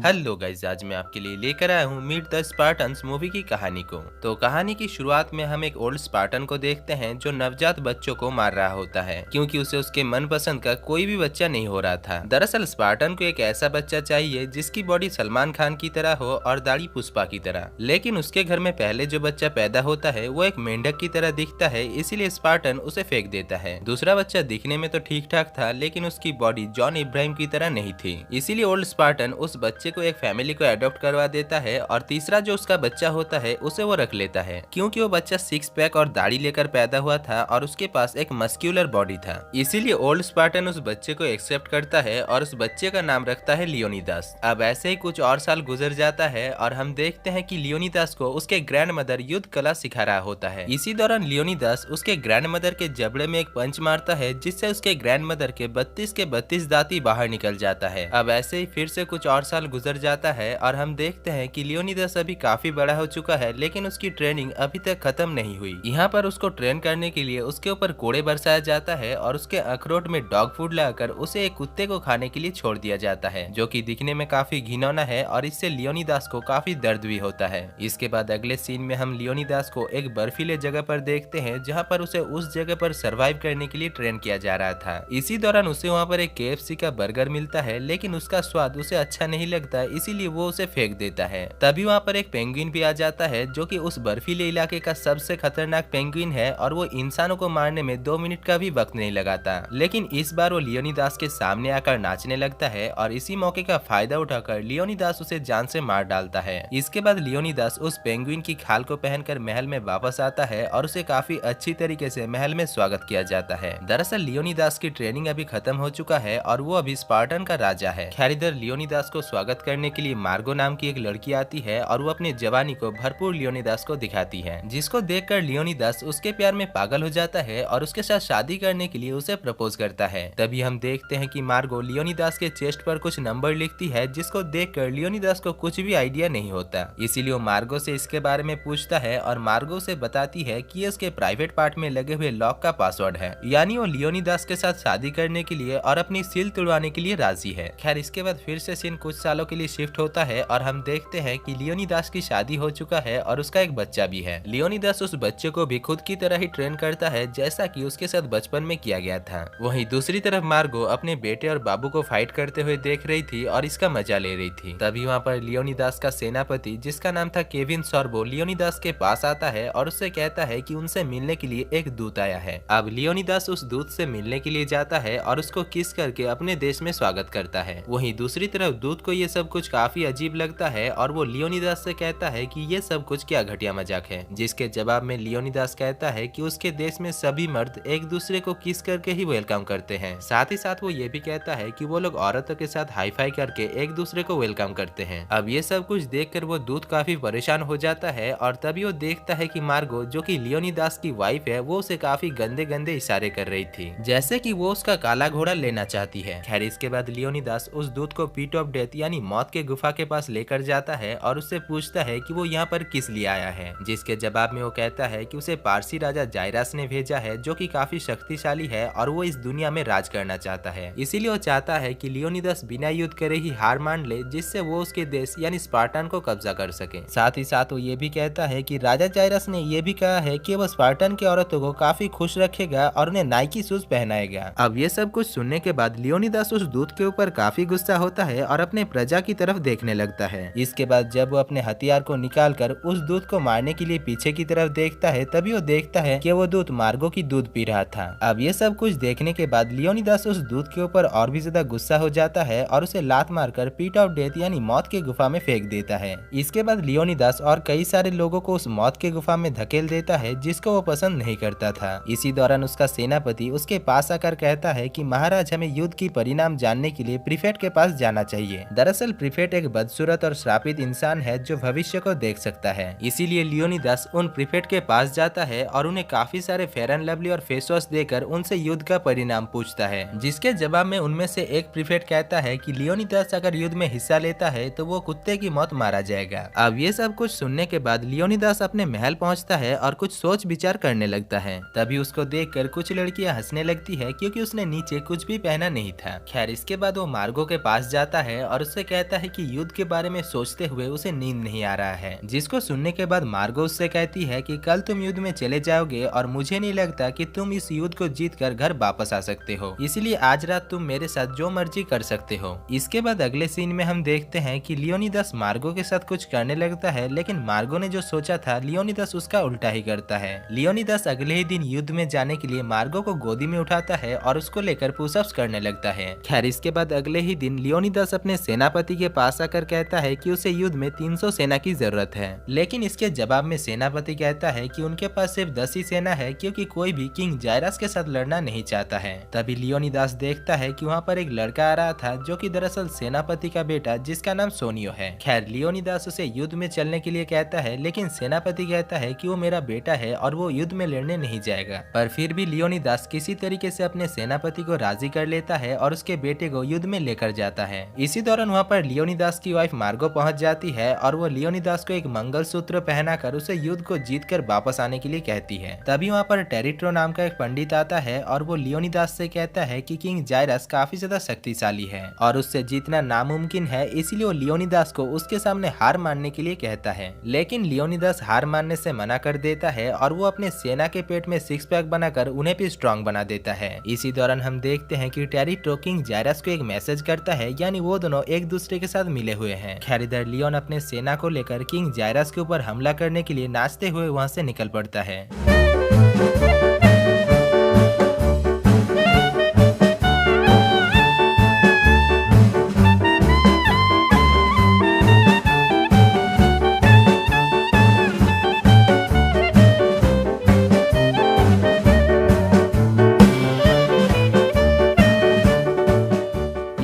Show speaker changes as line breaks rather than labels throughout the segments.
Hello guys, आज मैं आपके लिए लेकर आया हूँ मीट द स्पार्टन्स मूवी की कहानी को। तो कहानी की शुरुआत में हम एक ओल्ड स्पार्टन को देखते हैं जो नवजात बच्चों को मार रहा होता है क्योंकि उसे उसके मनपसंद का कोई भी बच्चा नहीं हो रहा था। दरअसल स्पार्टन को एक ऐसा बच्चा चाहिए जिसकी बॉडी सलमान खान की तरह हो और दाढ़ी पुष्पा की तरह, लेकिन उसके घर में पहले जो बच्चा पैदा होता है वो एक मेंढक की तरह दिखता है, इसीलिए स्पार्टन उसे फेंक देता है। दूसरा बच्चा दिखने में तो ठीक ठाक था लेकिन उसकी बॉडी जॉन इब्राहिम की तरह नहीं थी, इसीलिए ओल्ड स्पार्टन उस बच्चे को एक फैमिली को अडॉप्ट करवा देता है और तीसरा जो उसका बच्चा होता है उसे वो रख लेता है क्योंकि वो बच्चा सिक्स पैक और दाढ़ी लेकर पैदा हुआ था और उसके पास एक मस्क्यूलर बॉडी था। इसीलिए ओल्ड स्पार्टन उस बच्चे को एक्सेप्ट करता है और उस बच्चे का नाम रखता है लियोनिदास। अब ऐसे ही कुछ और साल गुजर जाता है और हम देखते हैं कि लियोनिदास को उसके ग्रैंड मदर युद्ध कला सिखा रहा होता है। इसी दौरान लियोनिदास उसके ग्रैंड मदर के जबड़े में एक पंच मारता है जिससे उसके ग्रैंड मदर के 32 दांती बाहर निकल जाता है। अब ऐसे ही फिर से कुछ और साल गुजर जाता है और हम देखते हैं कि लियोनिदास अभी काफी बड़ा हो चुका है लेकिन उसकी ट्रेनिंग अभी तक खत्म नहीं हुई। यहाँ पर उसको ट्रेन करने के लिए उसके ऊपर कोड़े बरसाया जाता है और उसके अखरोट में डॉग फूड लाकर उसे एक कुत्ते को खाने के लिए छोड़ दिया जाता है जो कि दिखने में काफी घिनौना है और इससे लियोनिदास को काफी दर्द भी होता है। इसके बाद अगले सीन में हम लियोनिदास को एक बर्फीले जगह पर देखते हैं जहाँ पर उसे उस जगह पर सर्वाइव करने के लिए ट्रेन किया जा रहा था। इसी दौरान उसे वहाँ पर एक KFC का बर्गर मिलता है लेकिन उसका स्वाद उसे अच्छा नहीं लगता, इसीलिए वो उसे फेंक देता है। तभी वहाँ पर एक पेंगुइन भी आ जाता है जो कि उस बर्फीले इलाके का सबसे खतरनाक पेंगुइन है और वो इंसानों को मारने में 2 मिनट का भी वक्त नहीं लगाता। लेकिन इस बार वो लियोनिदास के सामने आकर नाचने लगता है और इसी मौके का फायदा उठाकर लियोनिदास उसे जान से मार डालता है। इसके बाद लियोनिदास उस पेंगुइन की खाल को पहनकर महल में वापस आता है और उसे काफी अच्छी तरीके से महल में स्वागत किया जाता है। दरअसल लियोनिदास की ट्रेनिंग अभी खत्म हो चुका है और वो अभी स्पार्टन का राजा है। खैर इधर लियोनिदास को स्वागत करने के लिए मार्गो नाम की एक लड़की आती है और वो अपनी जवानी को भरपूर लियोनिदास को दिखाती है, जिसको देखकर लियोनिदास उसके प्यार में पागल हो जाता है और उसके साथ शादी करने के लिए उसे प्रपोज करता है। तभी हम देखते हैं कि मार्गो लियोनिदास के चेस्ट पर कुछ नंबर लिखती है जिसको देखकर लियोनिदास को कुछ भी आइडिया नहीं होता, इसीलिए वो मार्गो से इसके बारे में पूछता है और मार्गो से बताती है कि ये उसके प्राइवेट पार्ट में लगे हुए लॉक का पासवर्ड है, यानी वो लियोनिदास के साथ शादी करने के लिए और अपनी सील तुड़वाने के लिए राजी है। खैर इसके बाद फिर से सीन कुछ सालों के लिए शिफ्ट होता है और हम देखते हैं कि लियोनिदास की शादी हो चुका है और उसका एक बच्चा भी है। लियोनिदास उस बच्चे को भी खुद की तरह ही ट्रेन करता है जैसा कि उसके साथ बचपन में किया गया था। वहीं दूसरी तरफ मार्गो अपने बेटे और बाबू को फाइट करते हुए देख रही थी और इसका मजा ले रही थी। तभी वहाँ पर लियोनिदास का सेनापति जिसका नाम था केविन सॉर्बो लियोनिदास के पास आता है और उससे कहता है कि उनसे मिलने के लिए एक दूत आया है। अब लियोनिदास उस दूत से मिलने के लिए जाता है और उसको किस करके अपने देश में स्वागत करता है। वहीं दूसरी तरफ दूत को ये सब कुछ काफी अजीब लगता है और वो लियोनिदास से कहता है कि ये सब कुछ क्या घटिया मजाक है, जिसके जवाब में लियोनिदास कहता है कि उसके देश में सभी मर्द एक दूसरे को किस करके ही वेलकम करते हैं। साथ ही साथ वो ये भी कहता है कि वो लोग औरतों के साथ हाई फाई करके एक दूसरे को वेलकम करते हैं। अब ये सब कुछ देखकर वो दूत काफी परेशान हो जाता है और तभी वो देखता है कि मार्गो जो कि लियोनिदास की वाइफ है वो उसे काफी गंदे गंदे इशारे कर रही थी, जैसे कि वो उसका काला घोड़ा लेना चाहती है। खैर इसके बाद लियोनिदास उस दूत को पीट ऑफ डेथ यानी मौत के गुफा के पास लेकर जाता है और उससे पूछता है कि वो यहाँ पर किस लिए आया है, जिसके जवाब में वो कहता है कि उसे पारसी राजा जायरस ने भेजा है जो कि काफी शक्तिशाली है और वो इस दुनिया में राज करना चाहता है। इसीलिए वो चाहता है कि लियोनिदास बिना युद्ध करे ही हार मान ले जिससे वो उसके देश यानी स्पार्टन को कब्जा कर सके। साथ ही साथ वो ये भी कहता है कि राजा जायरस ने ये भी कहा है कि वो स्पार्टन की औरतों को काफी खुश रखेगा और उन्हें नाइकी शूज पहनाएगा। अब ये सब कुछ सुनने के बाद लियोनिदास उस दूत के ऊपर काफी गुस्सा होता है और अपने प्रजा की तरफ देखने लगता है। इसके बाद जब वो अपने हथियार को निकालकर उस दूत को मारने के लिए पीछे की तरफ देखता है तभी वो देखता है कि वो दूत मार्गो की दूध पी रहा था। अब ये सब कुछ देखने के बाद लियोनिदास उस दूत के ऊपर और भी ज्यादा गुस्सा हो जाता है और उसे लात मारकर पीट ऑफ डेथ यानी मौत के गुफा में फेंक देता है। इसके बाद लियोनिदास और कई सारे लोगों को उस मौत के गुफा में धकेल देता है जिसको वो पसंद नहीं करता था। इसी दौरान उसका सेनापति उसके पास आकर कहता है कि महाराज हमें युद्ध की परिणाम जानने के लिए प्रीफेक्ट के पास जाना चाहिए। दरअसल प्रीफेक्ट एक बदसूरत और श्रापित इंसान है जो भविष्य को देख सकता है, इसीलिए लियोनिदास उन प्रीफेक्ट के पास जाता है और उन्हें काफी सारे फेयर एंड लवली और फेस वॉश देकर उनसे युद्ध का परिणाम पूछता है, जिसके जवाब में उनमें से एक प्रीफेक्ट कहता है कि लियोनिदास अगर युद्ध में हिस्सा लेता है तो वो कुत्ते की मौत मारा जाएगा। अब ये सब कुछ सुनने के बाद लियोनिदास अपने महल पहुंचता है और कुछ सोच विचार करने लगता है। तभी उसको देखकर कुछ लड़कियां हंसने लगती है क्योंकि उसने नीचे कुछ भी पहना नहीं था। खैर इसके बाद वो मार्गो के पास जाता है और उससे कहता है कि युद्ध के बारे में सोचते हुए उसे नींद नहीं आ रहा है, जिसको सुनने के बाद मार्गो उससे कहती है कि कल तुम युद्ध में चले जाओगे और मुझे नहीं लगता कि तुम इस युद्ध को जीत कर घर वापस आ सकते हो, इसलिए आज रात तुम मेरे साथ जो मर्जी कर सकते हो। इसके बाद अगले सीन में हम देखते हैं कि लियोनिदास मार्गो के साथ कुछ करने लगता है, लेकिन मार्गो ने जो सोचा था लियोनिदास उसका उल्टा ही करता है। लियोनिदास अगले ही दिन युद्ध में जाने के लिए मार्गो को गोदी में उठाता है और उसको लेकर पुशअप्स करने लगता है। खैर इसके बाद अगले ही दिन लियोनिदास अपने सेनापति के पास आकर कहता है कि उसे युद्ध में 300 सेना की जरूरत है, लेकिन इसके जवाब में सेनापति कहता है कि उनके पास सिर्फ 10 ही सेना है, क्योंकि कोई भी किंग जायरस के साथ लड़ना नहीं चाहता है। तभी लियोनिदास देखता है कि वहाँ पर एक लड़का आ रहा था जो कि दरअसल सेनापति का बेटा, जिसका नाम सोनियो है। खैर लियोनिदास उसे युद्ध में चलने के लिए कहता है, लेकिन सेनापति कहता है कि वो मेरा बेटा है और वो युद्ध में लड़ने नहीं जाएगा। पर फिर भी लियोनिदास किसी तरीके से अपने सेनापति को राजी कर लेता है और उसके बेटे को युद्ध में लेकर जाता है। इसी दौरान वहाँ पर लियोनिदास की वाइफ मार्गो पहुंच जाती है और वो लियोनिदास को एक मंगलसूत्र पहनाकर उसे युद्ध को जीतकर वापस आने के लिए कहती है। तभी वहाँ पर टेरिट्रो नाम का एक पंडित आता है और वो लियोनिदास से कहता है कि किंग जायरस काफी ज्यादा शक्तिशाली है और उससे जीतना नामुमकिन है, इसीलिए वो लियोनिदास को उसके सामने हार मानने के लिए कहता है। लेकिन लियोनिदास हार मानने से मना कर देता है और वो अपने सेना के पेट में सिक्स पैक बनाकर उन्हें भी स्ट्रॉन्ग बना देता है। इसी दौरान हम देखते हैं कि टेरिट्रो किंग जायरस को एक मैसेज करता है, यानी वो दोनों एक दूसरे के साथ मिले हुए हैं। खैर इधर लियोन अपने सेना को लेकर किंग जायरस के ऊपर हमला करने के लिए नाचते हुए वहां से निकल पड़ता है।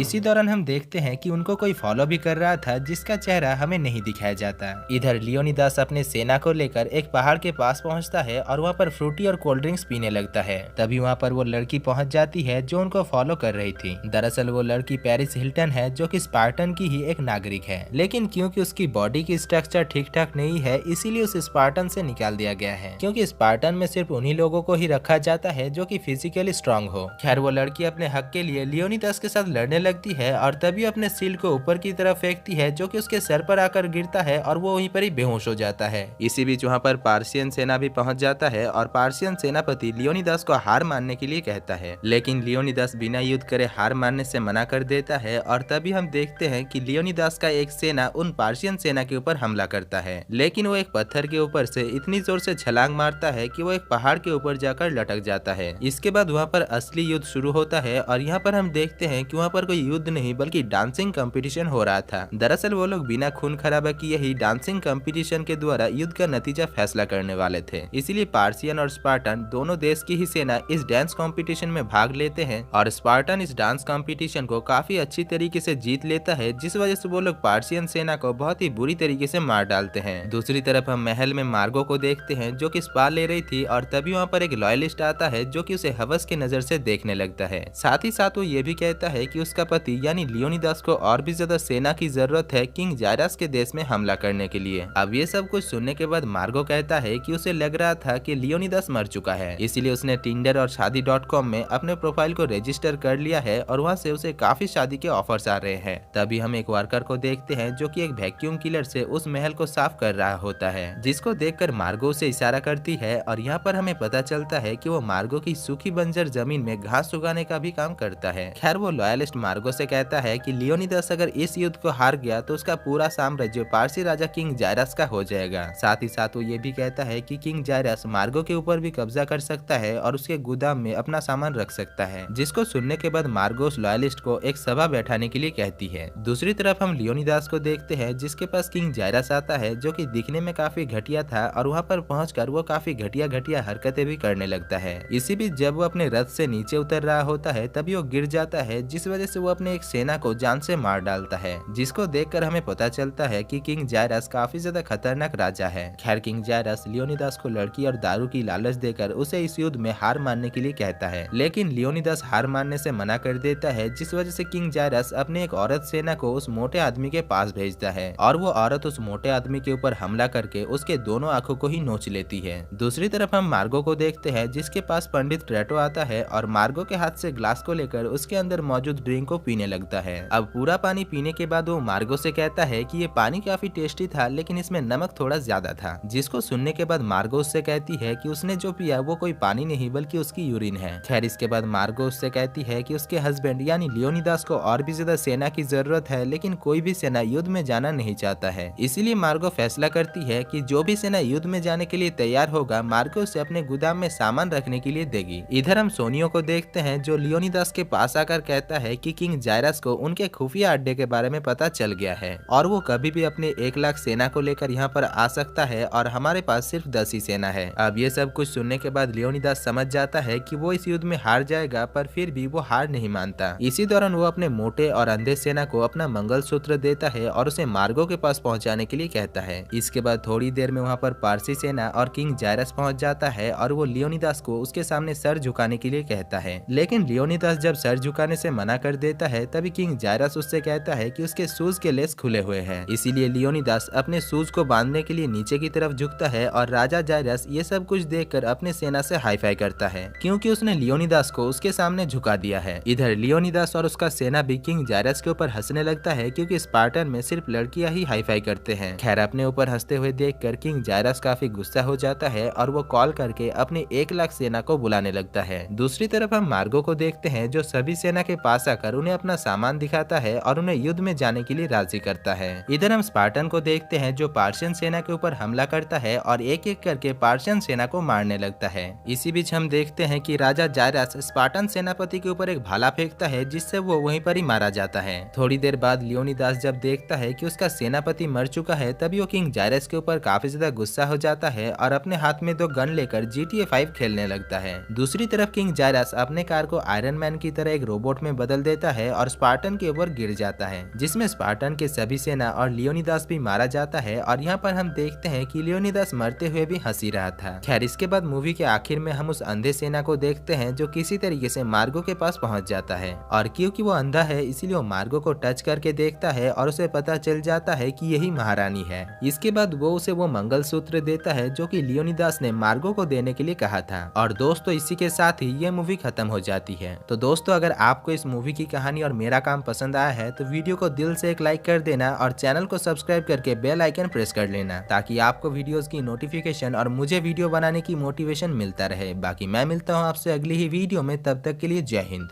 इसी दौरान हम देखते हैं कि उनको कोई फॉलो भी कर रहा था, जिसका चेहरा हमें नहीं दिखाया जाता। इधर लियोनिदास अपने सेना को लेकर एक पहाड़ के पास पहुंचता है और वहां पर फ्रूटी और कोल्ड ड्रिंक्स पीने लगता है। तभी वहां पर वो लड़की पहुंच जाती है जो उनको फॉलो कर रही थी। दरअसल वो लड़की पेरिस हिल्टन है, जो कि स्पार्टन की ही एक नागरिक है, लेकिन क्योंकि उसकी बॉडी की स्ट्रक्चर ठीक ठाक नहीं है, इसीलिए उसे स्पार्टन से निकाल दिया गया है, क्योंकि स्पार्टन में सिर्फ उन्हीं लोगों को ही रखा जाता है जो कि फिजिकली स्ट्रांग हो। खैर वो लड़की अपने हक के लिए लियोनिदास के साथ लड़ने लगती है और तभी अपने शील्ड को ऊपर की तरफ फेंकती है, जो कि उसके सर पर आकर गिरता है और वो वहीं पर ही बेहोश हो जाता है। इसी बीच वहाँ पर पार्सियन सेना भी पहुंच जाता है और पार्सियन सेनापति लियोनिदास को हार मानने के लिए कहता है, लेकिन लियोनिदास बिना युद्ध करे हार मानने से मना कर देता है। और तभी हम देखते हैं कि लियोनिदास का एक सेना उन पार्सियन सेना के ऊपर हमला करता है, लेकिन वो एक पत्थर के ऊपर से इतनी जोर से छलांग मारता है कि वो एक पहाड़ के ऊपर जाकर लटक जाता है। इसके बाद वहाँ पर असली युद्ध शुरू होता है और यहाँ पर हम देखते हैं कि वहाँ पर कोई युद्ध नहीं बल्कि डांसिंग कंपटीशन हो रहा था। दरअसल वो लोग बिना खून खराबा किए ही डांसिंग कंपटीशन के द्वारा युद्ध का नतीजा फैसला करने वाले थे। इसीलिए पार्सियन और स्पार्टन दोनों देश की ही सेना इस डांस कंपटीशन में भाग लेते हैं और स्पार्टन इस डांस कंपटीशन को काफी अच्छी तरीके से जीत लेता है, जिस वजह से वो लोग पार्सियन सेना को बहुत ही बुरी तरीके से मार डालते हैं। दूसरी तरफ हम महल में मार्गो को देखते हैं जो कि स्पा ले रही थी और तभी वहाँ पर एक लॉयलिस्ट आता है जो कि उसे हवस की नजर से देखने लगता है। साथ ही साथ वो ये भी कहता है कि उसका पति यानी लियोनिदास को और भी ज्यादा सेना की जरूरत है किंग जायरस के देश में हमला करने के लिए। अब ये सब कुछ सुनने के बाद मार्गो कहता है कि उसे लग रहा था कि लियोनिदास मर चुका है, इसीलिए उसने टिंडर और शादी.com में अपने प्रोफाइल को रजिस्टर कर लिया है और वहाँ से उसे काफी शादी के ऑफर्स आ रहे हैं। तभी हम एक वर्कर को देखते हैं जो कि एक वैक्यूम किलर से उस महल को साफ कर रहा होता है, जिसको देखकर मार्गो से इशारा करती है और यहाँ पर हमें पता चलता है कि वो मार्गो की सूखी बंजर जमीन में घास उगाने का भी काम करता है। खैर वो लॉयलिस्ट मार्गो से कहता है कि लियोनिदास अगर इस युद्ध को हार गया तो उसका पूरा साम्राज्य पारसी राजा किंग जायरस का हो जाएगा। साथ ही साथ वो ये भी कहता है कि किंग जायरस मार्गो के ऊपर भी कब्जा कर सकता है और उसके गोदाम में अपना सामान रख सकता है, जिसको सुनने के बाद मार्गो उस लॉयलिस्ट को एक सभा बैठाने के लिए कहती है। दूसरी तरफ हम लियोनिदास को देखते हैं जिसके पास किंग जायरस आता है जो कि दिखने में काफी घटिया था और वहाँ पर पहुंचकर वो काफी घटिया हरकतें भी करने लगता है। इसी बीच जब वो अपने रथ से नीचे उतर रहा होता है तभी वो गिर जाता है, जिस वजह से वो अपने एक सेना को जान से मार डालता है, जिसको देखकर हमें पता चलता है कि किंग जायरस काफी ज्यादा खतरनाक राजा है। खैर किंग जायरस लियोनिदास को लड़की और दारू की लालच देकर उसे इस युद्ध में हार मानने के लिए कहता है, लेकिन लियोनिदास हार मानने से मना कर देता है, जिस वजह से किंग जायरस अपने एक औरत सेना को उस मोटे आदमी के पास भेजता है और वो औरत उस मोटे आदमी के ऊपर हमला करके उसके दोनों आंखों को ही नोच लेती है। दूसरी तरफ हम मार्गो को देखते हैं जिसके पास पंडित ट्रेटो आता है और मार्गो के हाथ से ग्लास को लेकर उसके अंदर मौजूद ड्रिंक को पीने लगता है। अब पूरा पानी पीने के बाद वो मार्गो से कहता है कि ये पानी काफी टेस्टी था, लेकिन इसमें नमक थोड़ा ज्यादा था। जिसको सुनने के बाद मार्गो उससे कहती है कि उसने जो पिया वो कोई पानी नहीं बल्कि उसकी यूरिन है। खैर, इसके बाद मार्गो उससे कहती है कि उसके हस्बैंड यानी लियोनिदास को और भी ज्यादा सेना की जरूरत है, लेकिन कोई भी सेना युद्ध में जाना नहीं चाहता है। इसीलिए मार्गो फैसला करती है कि जो भी सेना युद्ध में जाने के लिए तैयार होगा, मार्गो उसे अपने गोदाम में सामान रखने के लिए देगी। इधर हम सोनियो को देखते हैं जो लियोनिदास के पास आकर कहता है कि किंग जायरस को उनके खुफिया अड्डे के बारे में पता चल गया है और वो कभी भी अपने 1 लाख सेना को लेकर यहाँ पर आ सकता है और हमारे पास सिर्फ 10 ही सेना है। अब ये सब कुछ सुनने के बाद लियोनिदास समझ जाता है कि वो इस युद्ध में हार जाएगा, पर फिर भी वो हार नहीं मानता। इसी दौरान वो अपने मोटे और अंधे सेना को अपना मंगलसूत्र देता है और उसे मार्गो के पास पहुंचाने के लिए कहता है। इसके बाद थोड़ी देर में वहाँ पर पारसी सेना और किंग जायरस पहुंच जाता है और वो लियोनिदास को उसके सामने सर झुकाने के लिए कहता है। लेकिन लियोनिदास जब सर झुकाने से मना कर देता है, तभी किंग जायरस उससे कहता है कि उसके शूज के लेस खुले हुए हैं। इसीलिए लियोनिदास अपने शूज को बांधने के लिए नीचे की तरफ झुकता है और राजा जायरस ये सब कुछ देखकर अपने सेना से हाई फाई करता है, क्योंकि उसने लियोनिदास को उसके सामने झुका दिया है। इधर लियोनिदास और उसका सेना भी किंग जायरस के ऊपर हंसने लगता है, क्योंकि स्पार्टन में सिर्फ लड़कियां ही हाई फाई करते हैं। खैर, अपने ऊपर हंसते हुए देखकर किंग जायरस काफी गुस्सा हो जाता है और वो कॉल करके अपने 1 लाख सेना को बुलाने लगता है। दूसरी तरफ हम मार्गो को देखते हैं जो सभी सेना के पास आकर उन्हें अपना सामान दिखाता है और उन्हें युद्ध में जाने के लिए राजी करता है। इधर हम स्पार्टन को देखते हैं जो पार्शियन सेना के ऊपर हमला करता है और एक एक करके पार्शियन सेना को मारने लगता है। इसी बीच हम देखते हैं कि राजा जायरस स्पार्टन सेनापति के ऊपर एक भाला फेंकता है, जिससे वो वहीं पर ही मारा जाता है। थोड़ी देर बाद लियोनिदास जब देखता है कि उसका सेनापति मर चुका है, तभी वो किंग जायरस के ऊपर काफी ज्यादा गुस्सा हो जाता है और अपने हाथ में 2 गन लेकर GTA 5 खेलने लगता है। दूसरी तरफ किंग जायरस अपने कार को आयरन मैन की तरह एक रोबोट में बदल देता है और स्पार्टन के ऊपर गिर जाता है, जिसमें स्पार्टन के सभी सेना और लियोनिदास भी मारा जाता है। और यहाँ पर हम देखते हैं कि लियोनिदास मरते हुए भी हंसी रहा था। खैर, इसके बाद मूवी के आखिर में हम उस अंधे सेना को देखते हैं जो किसी तरीके से मार्गो के पास पहुंच जाता है, और क्योंकि वो अंधा है इसलिए वो मार्गो को टच करके देखता है और उसे पता चल जाता है कि यही महारानी है। इसके बाद वो उसे वो मंगलसूत्र देता है जो कि लियोनिदास ने मार्गो को देने के लिए कहा था। और दोस्तों, इसी के साथ ही ये मूवी खत्म हो जाती है। तो दोस्तों, अगर आपको इस मूवी की कहानी और मेरा काम पसंद आया है तो वीडियो को दिल से एक लाइक कर देना और चैनल को सब्सक्राइब करके बेल आइकन प्रेस कर लेना, ताकि आपको वीडियोस की नोटिफिकेशन और मुझे वीडियो बनाने की मोटिवेशन मिलता रहे। बाकी मैं मिलता हूँ आपसे अगली ही वीडियो में, तब तक के लिए जय हिंद।